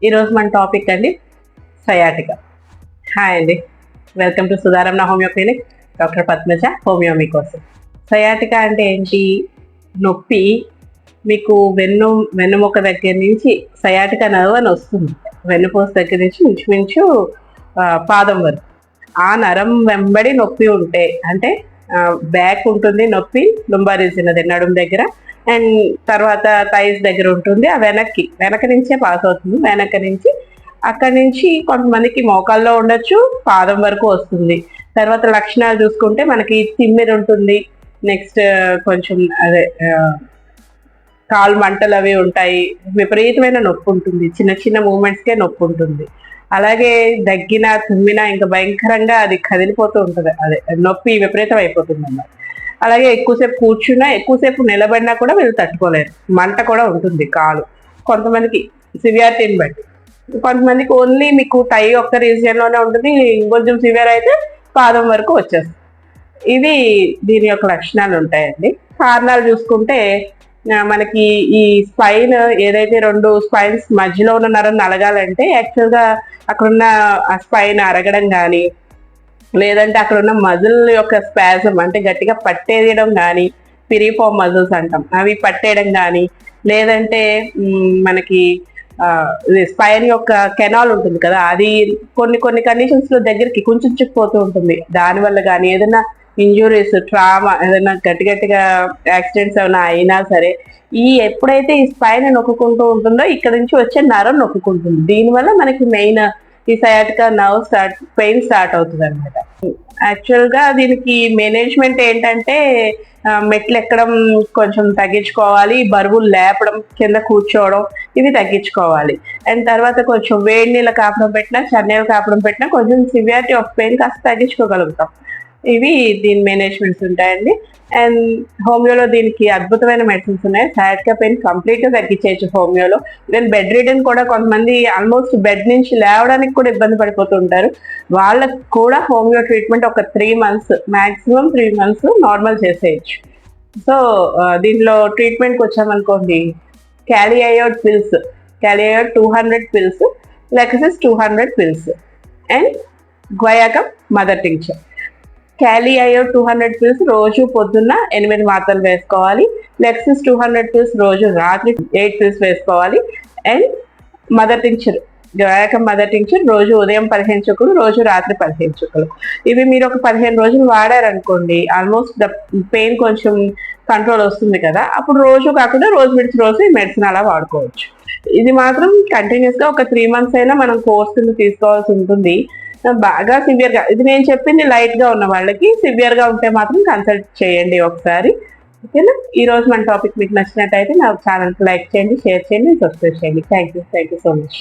ఈరోజు మన టాపిక్ అండి సయాటికా. హాయ్ అండి, welcome to Sudharamna homeo clinic. Doctor Padmaja, homeo మీకోసం. సయాటికా అంటే ఏంటి? నొప్పి మీకు వెన్నుముక దగ్గర నుంచి సయాటికా నర్వ్ అని వస్తుంది. వెన్నుపూస దగ్గర నుంచి ఇంచుమించు పాదం వరకు ఆ నరం వెంబడి నొప్పి ఉంటే, అంటే బ్యాక్ ఉంటుంది నొప్పి, లుంబారిజిన్ అది నడుము దగ్గర, అండ్ తర్వాత థైస్ దగ్గర ఉంటుంది. ఆ వెనక నుంచే పాస్ అవుతుంది. వెనక నుంచి అక్కడి నుంచి కొంతమందికి మోకాల్లో ఉండొచ్చు, పాదం వరకు వస్తుంది. తర్వాత లక్షణాలు చూసుకుంటే మనకి తిమ్మిరి ఉంటుంది, నెక్స్ట్ కొంచెం అదే కాలు మంటలు అవి ఉంటాయి, విపరీతమైన నొప్పి ఉంటుంది, చిన్న చిన్న మూమెంట్స్కే నొప్పి ఉంటుంది. అలాగే దగ్గిన తుమ్మినా ఇంకా భయంకరంగా అది కదిలిపోతూ ఉంటుంది, అదే నొప్పి విపరీతం అయిపోతుంది అన్నమాట. అలాగే ఎక్కువసేపు కూర్చున్నా, ఎక్కువసేపు నిలబడినా కూడా వీళ్ళు తట్టుకోలేరు. మంట కూడా ఉంటుంది కాలు. కొంతమందికి సివియారిటీని బట్టి, కొంతమందికి ఓన్లీ మీకు టై ఒక్క రీజియన్లోనే ఉంటుంది, ఇంకొంచెం సివియర్ అయితే పాదం వరకు వచ్చేస్తుంది. ఇవి దీని యొక్క లక్షణాలు ఉంటాయండి. కారణాలు చూసుకుంటే మనకి ఈ స్పైన్ ఏదైతే రెండు స్పైన్స్ మధ్యలో ఉన్న నరం నలగాలంటే యాక్చువల్గా అక్కడున్న ఆ స్పైన్ అరగడం కానీ, లేదంటే అక్కడ ఉన్న మజిల్ యొక్క స్పాజం అంటే గట్టిగా పట్టేయడం కానీ, పిరిపో మజిల్స్ అంటాం, అవి పట్టేయడం కానీ, లేదంటే మనకి స్పైన్ యొక్క కెనాల్ ఉంటుంది కదా, అది కొన్ని కొన్ని కండిషన్స్ లో దగ్గరికి కుంచుకుపోతూ ఉంటుంది. దానివల్ల కానీ ఏదైనా ఇంజురీస్, ట్రామా, ఏదైనా గట్టిగా యాక్సిడెంట్స్ ఏమైనా అయినా సరే, ఎప్పుడైతే ఈ స్పైన్ నొక్కుంటూ ఉంటుందో ఇక్కడ నుంచి వచ్చే నరం నొక్కుంటుంది. దీనివల్ల మనకి మెయిన్ ఈ సయాటికా నర్వ్ పెయిన్ స్టార్ట్ అవుతుంది అనమాట. యాక్చువల్ గా దీనికి మేనేజ్మెంట్ ఏంటంటే మెట్లు ఎక్కడం కొంచెం తగ్గించుకోవాలి, బరువులు లేపడం, కింద కూర్చోవడం ఇవి తగ్గించుకోవాలి. అండ్ తర్వాత కొంచెం వేడి నీళ్ళ కాపడం పెట్టినా, చన్నీళ్ళ కాపడం పెట్టినా కొంచెం సివియారిటీ ఆఫ్ పెయిన్ కాస్త తగ్గించుకోగలుగుతాం. ఇవి దీని మేనేజ్మెంట్స్ ఉంటాయండి. అండ్ హోమియోలో దీనికి అద్భుతమైన మెడిసిన్స్ ఉన్నాయి. సయాటికా పెయిన్ కంప్లీట్ గా తగ్గించేయచ్చు హోమియోలో. ఈవెన్ బెడ్ రిడన్ కూడా కొంతమంది ఆల్మోస్ట్ బెడ్ నుంచి లేవడానికి కూడా ఇబ్బంది పడిపోతుంటారు. వాళ్ళకు కూడా హోమియో ట్రీట్మెంట్ ఒక 3 months, మాక్సిమం 3 months నార్మల్ చేసేయచ్చు. సో దీనిలో ట్రీట్మెంట్కి వచ్చామనుకోండి, క్యాలియైడ్ పిల్స్, క్యాలియైడ్ 200 పిల్స్, లెక్సిస్ 200 pills, and guaiacum mother tincture. క్యాలియైడ్ 200 పిల్స్ రోజు పొద్దున్న 8 మాత్రలు వేసుకోవాలి. లెక్సిస్ 200 పిల్స్ రోజు రాత్రి 8 పిల్స్ వేసుకోవాలి. And mother tincture, guaiacum mother tincture రోజు ఉదయం 15 చుక్కలు, రోజు రాత్రి 15 చుక్కలు. ఇవి మీరు ఒక 15 రోజులు వాడారనుకోండి, ఆల్మోస్ట్ ద పెయిన్ కొంచెం కంట్రోల్ వస్తుంది కదా. అప్పుడు రోజు కాకుండా రోజు విడిచి రోజు ఈ మెడిసిన్ అలా వాడుకోవచ్చు. ఇది మాత్రం కంటిన్యూస్ గా ఒక 3 months అయినా మనం కోర్స్ తీసుకోవాల్సి ఉంటుంది. బాగా సివియర్ గా, ఇది నేను చెప్పింది లైట్ గా ఉన్న వాళ్ళకి, సివియర్ గా ఉంటే మాత్రం కన్సల్ట్ చేయండి ఒకసారి. ఓకేనా? ఈ రోజు మన టాపిక్ మీకు నచ్చినట్టయితే నా ఛానల్కి లైక్ చేయండి, షేర్ చేయండి, సబ్స్క్రైబ్ చేయండి. Thank you so much.